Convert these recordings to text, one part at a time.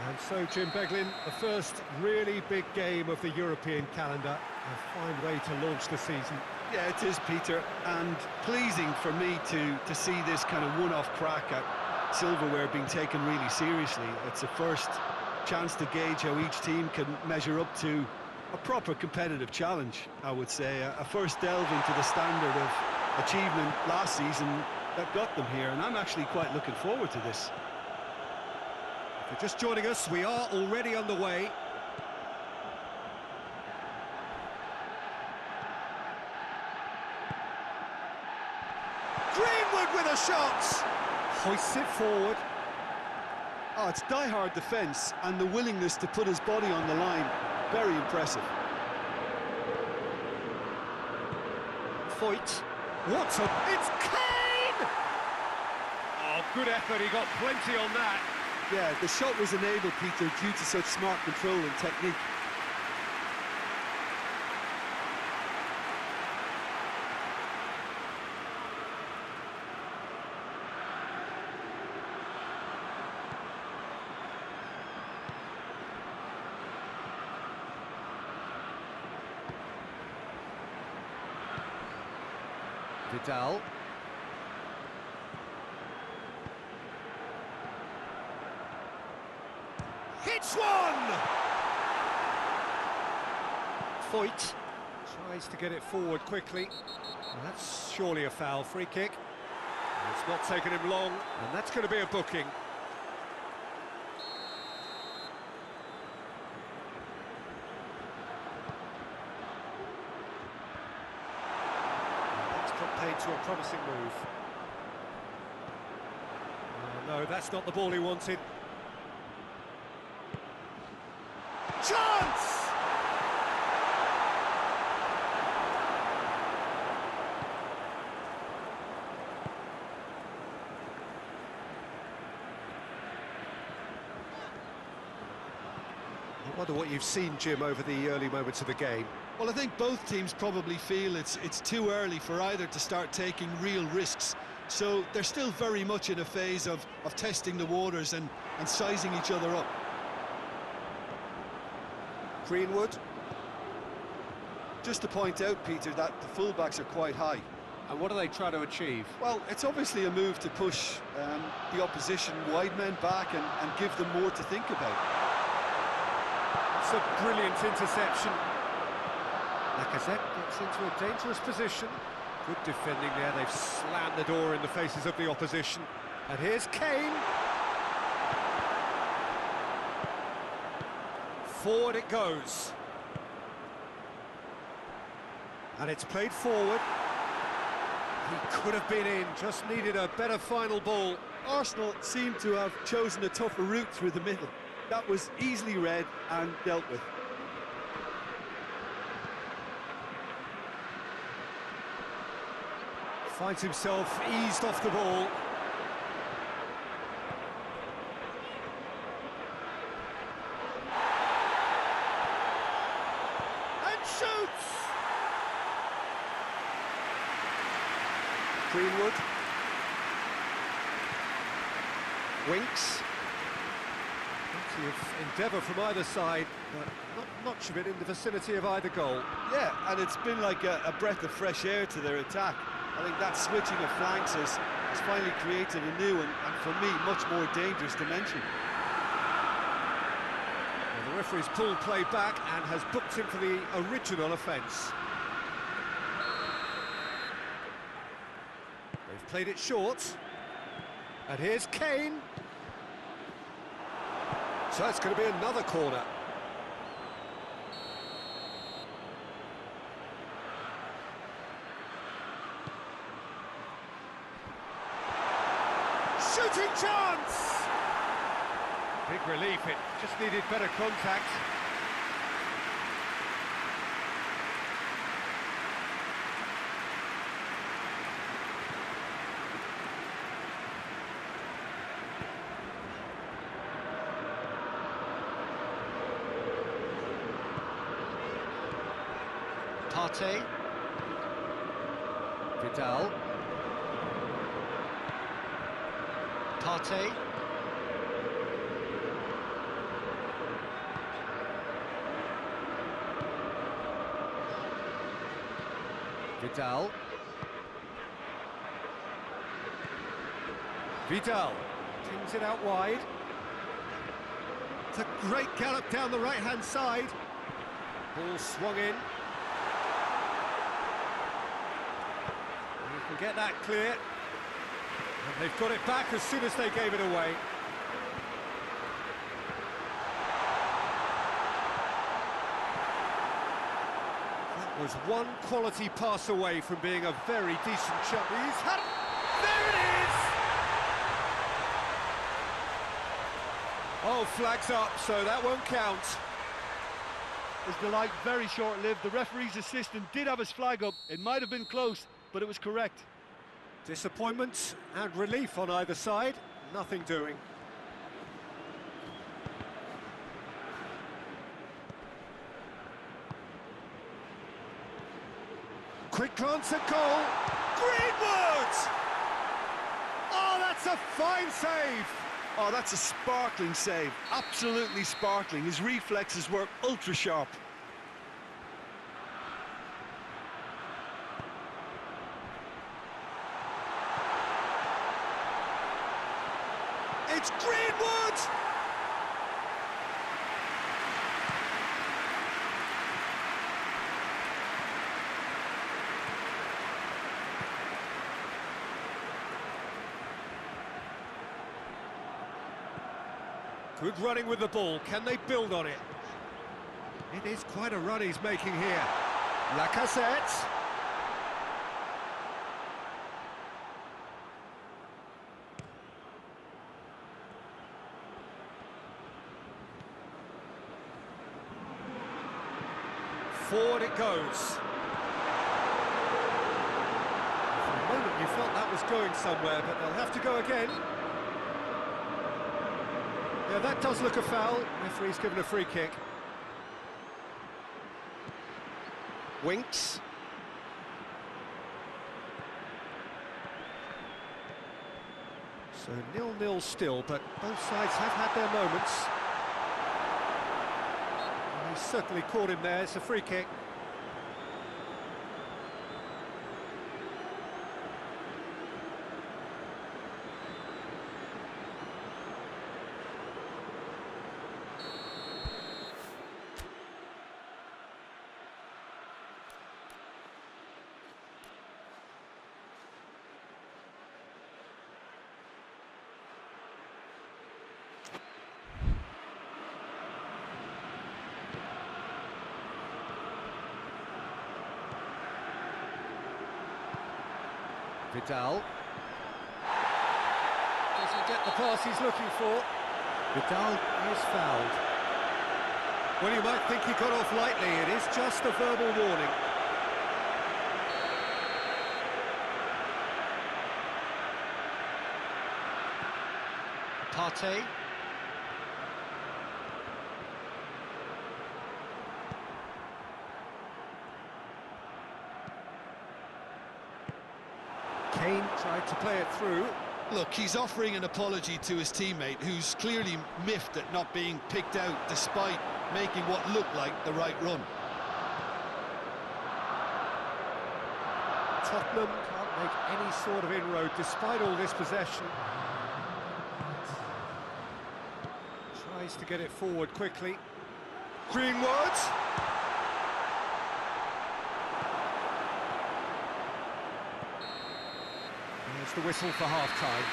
And so, Jim Beglin, the first really big game of the European calendar. A fine way to launch the season. Yeah, it is, Peter, and pleasing for me to see this kind of one-off crack at silverware being taken really seriously. It's a first chance to gauge how each team can measure up to a proper competitive challenge, I would say. A first delve into the standard of achievement last season that got them here, and I'm actually quite looking forward to this. If you're just joining us, we are already underway. Greenwood with a shot! Hoists it forward. Oh, it's die-hard defence and the willingness to put his body on the line. Very impressive. Foyt. What's up? It's Kane! Oh, good effort. He got plenty on that. Yeah, the shot was enabled, Peter, due to such smart control and technique. Vidal. Hits one! Foyt tries to get it forward quickly. Well, that's surely a foul. Free kick. It's not taken him long, and that's going to be a booking. Paid to a promising move. Oh, no, that's not the ball he wanted. Chance! I wonder what you've seen, Jim, over the early moments of the game. Well, I think both teams probably feel it's too early for either to start taking real risks. So they're still very much in a phase of testing the waters and sizing each other up. Greenwood. Just to point out, Peter, that the fullbacks are quite high. And what are they trying to achieve? Well, it's obviously a move to push the opposition wide men back and give them more to think about. It's a brilliant interception. Lacazette gets into a dangerous position. Good defending there. They've slammed the door in the faces of the opposition. And here's Kane. Forward it goes. And it's played forward. He could have been in, just needed a better final ball. Arsenal seem to have chosen a tougher route through the middle. That was easily read and dealt with. Finds himself eased off the ball. And shoots! Greenwood. Winks. Plenty of endeavour from either side, but not much of it in the vicinity of either goal. Yeah, and it's been like a breath of fresh air to their attack. I think that switching of flanks has finally created a new and for me, much more dangerous dimension. Well, the referee's pulled play back and has booked him for the original offence. They've played it short. And here's Kane. So it's going to be another corner. Shooting chance! Big relief, it just needed better contact. Partey. Vidal. Partey. Vidal. Vidal tings it out wide. It's a great gallop down the right-hand side. Ball swung in. You can get that clear. And they've got it back as soon as they gave it away. That was one quality pass away from being a very decent shot. He's had it. There it is! Oh, flags up, so that won't count. His delight very short-lived. The referee's assistant did have his flag up. It might have been close, but it was correct. Disappointment and relief on either side. Nothing doing. Quick glance at goal. Greenwood! Oh, that's a fine save. Oh, that's a sparkling save. Absolutely sparkling. His reflexes were ultra sharp. It's Greenwood! Good running with the ball. Can they build on it? It is quite a run he's making here. Lacazette. Forward it goes. For a moment you felt that was going somewhere, but they'll have to go again. Yeah, that does look a foul. Referee's given a free kick. Winks. So 0-0 still, but both sides have had their moments. And he certainly caught him there. It's a free kick. Vidal. Doesn't get the pass he's looking for. Vidal is fouled. Well, you might think he got off lightly. It is just a verbal warning. Partey. Kane tried to play it through. Look, he's offering an apology to his teammate, who's clearly miffed at not being picked out despite making what looked like the right run. Tottenham can't make any sort of inroad despite all this possession. Tries to get it forward quickly. Greenwood! There's the whistle for half-time.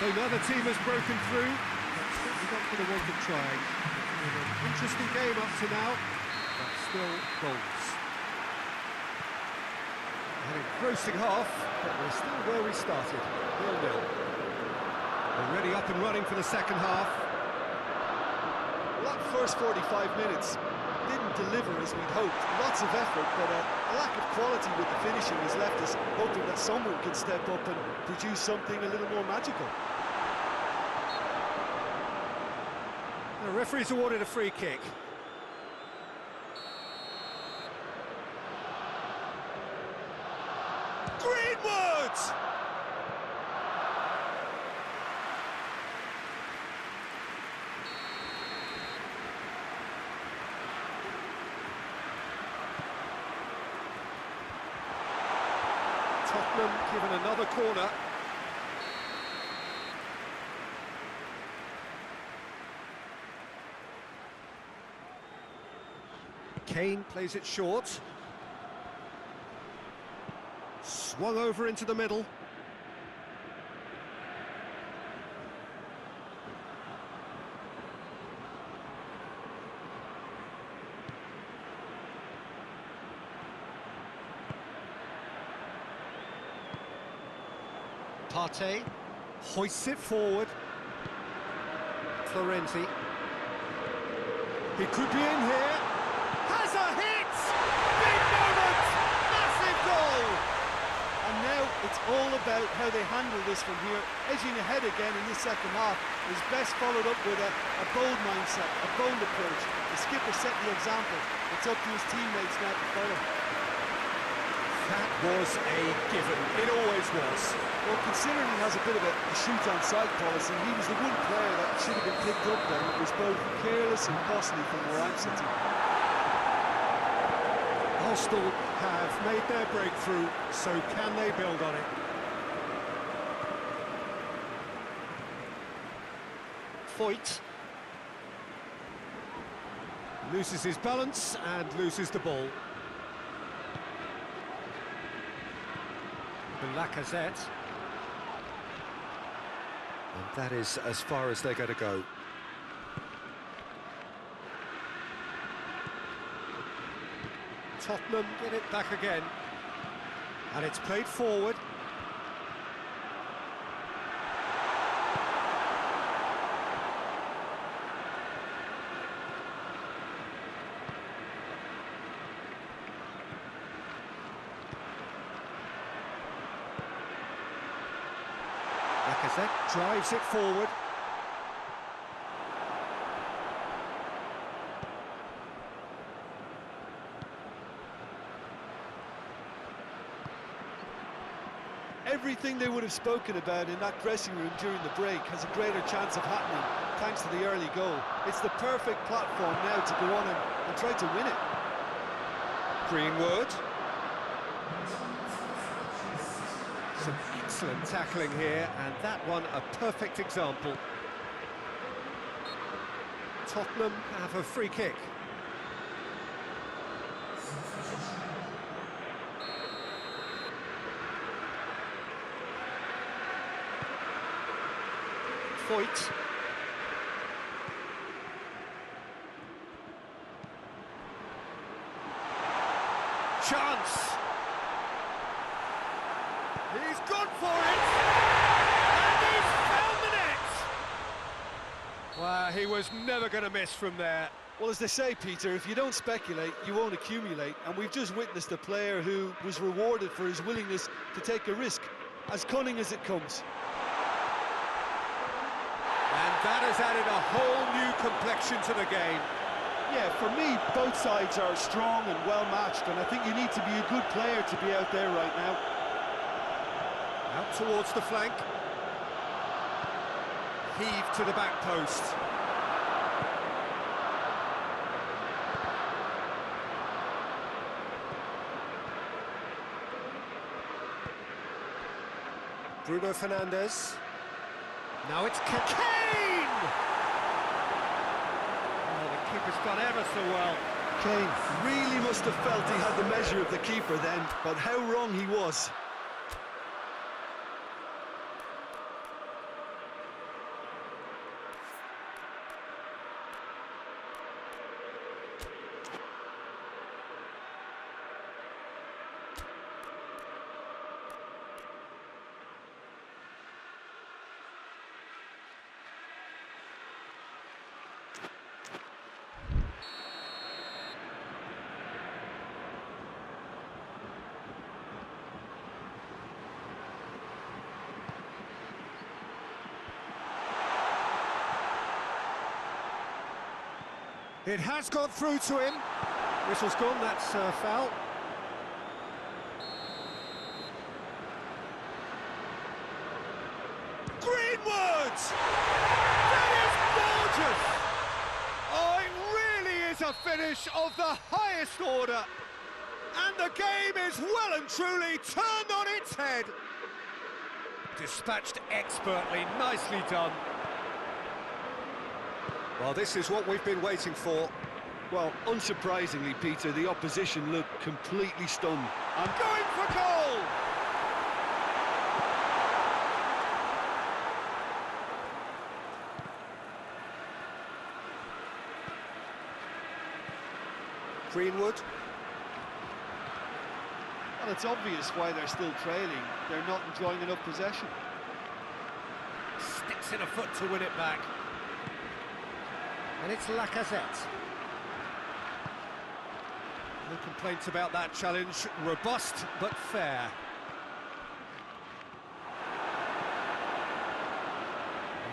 So another team has broken through. You're not going to want to try. It's been an interesting game up to now, but still goals. An engrossing half, but we're still where we started, 0-0. Already up and running for the second half. Well, that first 45 minutes didn't deliver as we'd hoped. Lots of effort, but a lack of quality with the finishing has left us hoping that someone can step up and produce something a little more magical. The referee's awarded a free kick. Greenwood! Tottenham given another corner. Kane plays it short. Swung over into the middle. Partey hoists it forward. Florenzi. He could be in here. Has a hit! Big moment! Massive goal! And now it's all about how they handle this from here. Edging ahead again in this second half is best followed up with a bold mindset, a bold approach. The skipper set the example. It's up to his teammates now to follow. That was a given. It always was. Well, considering he has a bit of a shoot-on-sight policy, he was the one player that should have been picked up there. It was both careless and costly from where I'm sitting. Arsenal have made their breakthrough, so can they build on it? Foyt loses his balance and loses the ball. Lacazette. And that is as far as they're going to go. Tottenham get it back again. And it's played forward. Lacazette drives it forward. Everything they would have spoken about in that dressing room during the break has a greater chance of happening thanks to the early goal. It's the perfect platform now to go on and try to win it. Greenwood. Some excellent tackling here, and that one a perfect example. Tottenham have a free kick. Foyt. Chance. He's gone for it. And he's found the net. Wow, he was never going to miss from there. Well, as they say, Peter, if you don't speculate, you won't accumulate. And we've just witnessed a player who was rewarded for his willingness to take a risk, as cunning as it comes. And that has added a whole new complexion to the game. Yeah, for me, both sides are strong and well-matched, and I think you need to be a good player to be out there right now. Out towards the flank. Heave to the back post. Bruno Fernandes. Now it's Kane! Oh, the keeper's done ever so well. Kane really must have felt he had the measure of the keeper then, but how wrong he was. It has gone through to him. Whistle's gone, that's foul. Greenwood! That is gorgeous! Oh, it really is a finish of the highest order. And the game is well and truly turned on its head. Dispatched expertly, nicely done. Well, this is what we've been waiting for. Well, unsurprisingly, Peter, the opposition looked completely stunned. I'm going for goal! Greenwood. Well, it's obvious why they're still trailing. They're not enjoying enough possession. Sticks in a foot to win it back. And it's Lacazette. No complaints about that challenge. Robust, but fair.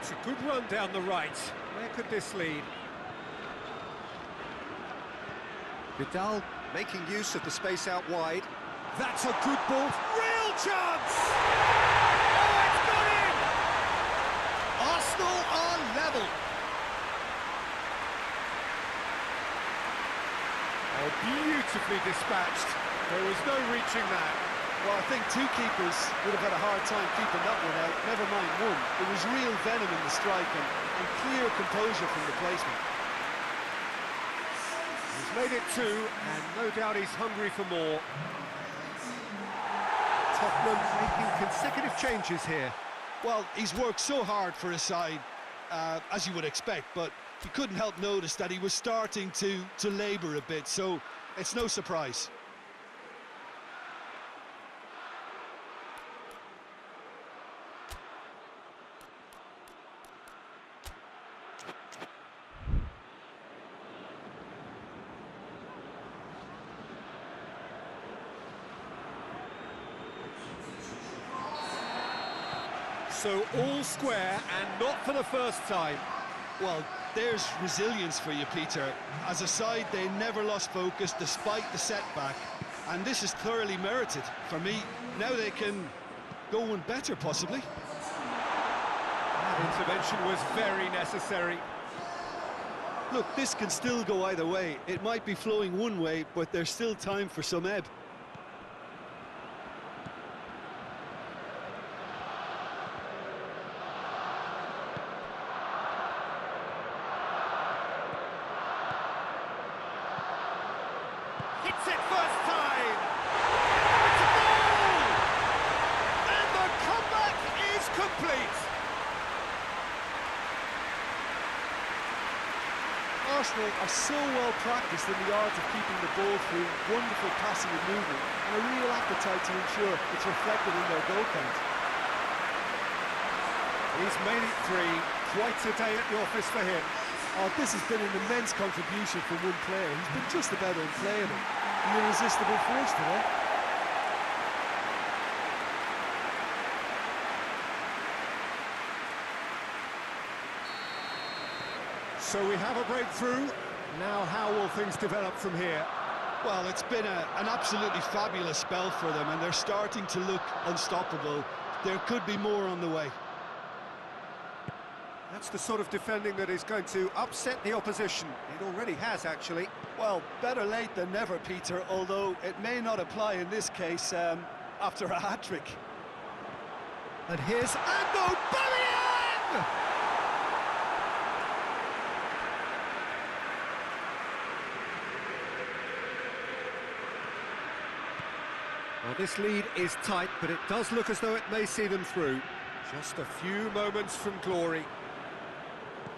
It's a good run down the right. Where could this lead? Vidal making use of the space out wide. That's a good ball. Real chance! Oh, it's got in! Arsenal are level. Oh, beautifully dispatched. There was no reaching that. Well, I think two keepers would have had a hard time keeping that one out, never mind one. It was real venom in the strike and clear composure from the placement. He's made it two, and no doubt he's hungry for more. Tottenham making consecutive changes here. Well, he's worked so hard for his side, as you would expect, but you couldn't help notice that he was starting to labour a bit, so it's no surprise. So all square, and not for the first time. Well, there's resilience for you, Peter. As a side, they never lost focus despite the setback, and this is thoroughly merited. For me, now they can go one better, possibly. That intervention was very necessary. Look, this can still go either way. It might be flowing one way, but there's still time for some ebb. Hits it first time! It's a goal! And the comeback is complete! Arsenal are so well practiced in the art of keeping the ball through wonderful passing and movement, and a real appetite to ensure it's reflected in their goal count. He's made it three. Quite a day at the office for him. Oh, this has been an immense contribution from one player. He's been just about unplayable. An irresistible force today. So we have a breakthrough. Now how will things develop from here? Well, it's been an absolutely fabulous spell for them, and they're starting to look unstoppable. There could be more on the way. That's the sort of defending that is going to upset the opposition. It already has, actually. Well, better late than never, Peter, although it may not apply in this case after a hat-trick. And here's Aubameyang! Well, this lead is tight, but it does look as though it may see them through. Just a few moments from glory.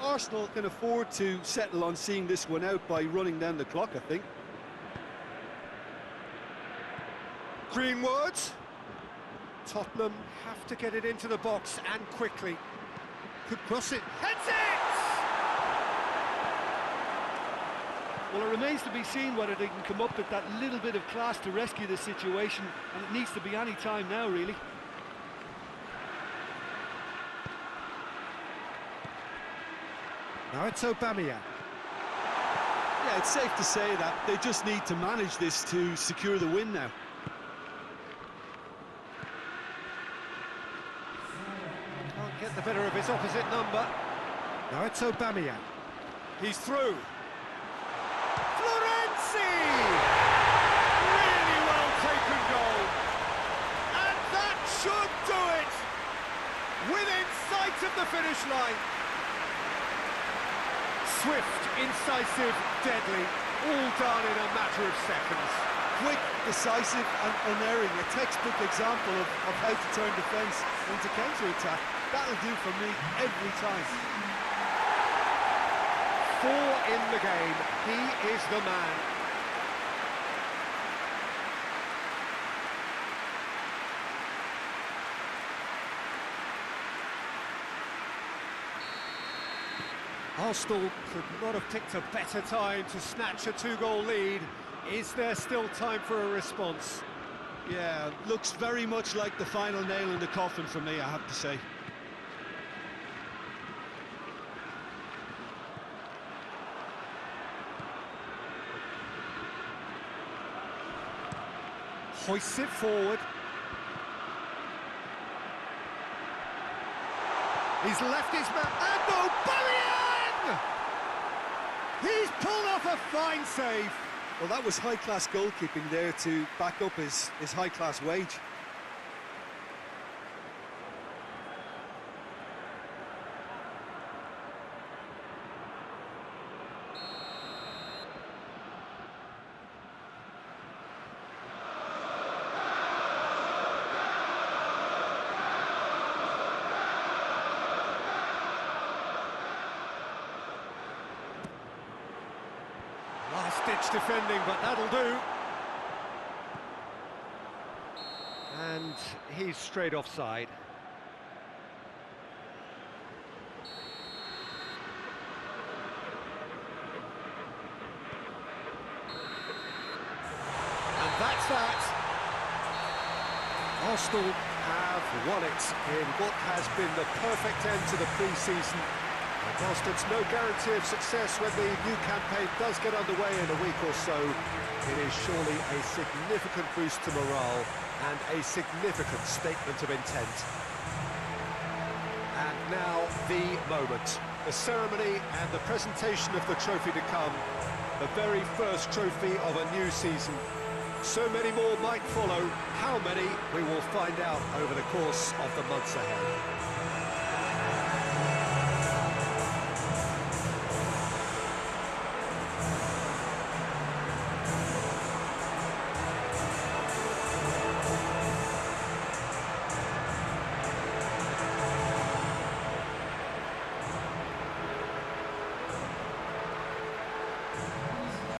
Arsenal can afford to settle on seeing this one out by running down the clock, I think. Greenwood. Tottenham have to get it into the box, and quickly. Could cross it. Heads it! Well, it remains to be seen whether they can come up with that little bit of class to rescue the situation, and it needs to be any time now, really. Now it's Aubameyang. Yeah, it's safe to say that they just need to manage this to secure the win now. Can't get the better of his opposite number. Now it's Aubameyang. He's through. Florenzi! Really within sight of the finish line. Swift, incisive, deadly, all done in a matter of seconds. Quick, decisive and unerring, a textbook example of how to turn defence into counter-attack. That'll do for me every time. 4 in the game, he is the man. Arsenal could not have picked a better time to snatch a 2-goal lead. Is there still time for a response? Yeah, looks very much like the final nail in the coffin for me, I have to say. Hoists it forward. He's left his man, and Aubameyang! He's pulled off a fine save. Well, that was high-class goalkeeping there to back up his high-class wage. Last-ditch defending, but that'll do. And he's straight offside. And that's that. Arsenal have won it in what has been the perfect end to the pre-season. And whilst it's no guarantee of success when the new campaign does get underway in a week or so, it is surely a significant boost to morale and a significant statement of intent. And now the moment, the ceremony and the presentation of the trophy to come, the very first trophy of a new season. So many more might follow. How many, we will find out over the course of the months ahead.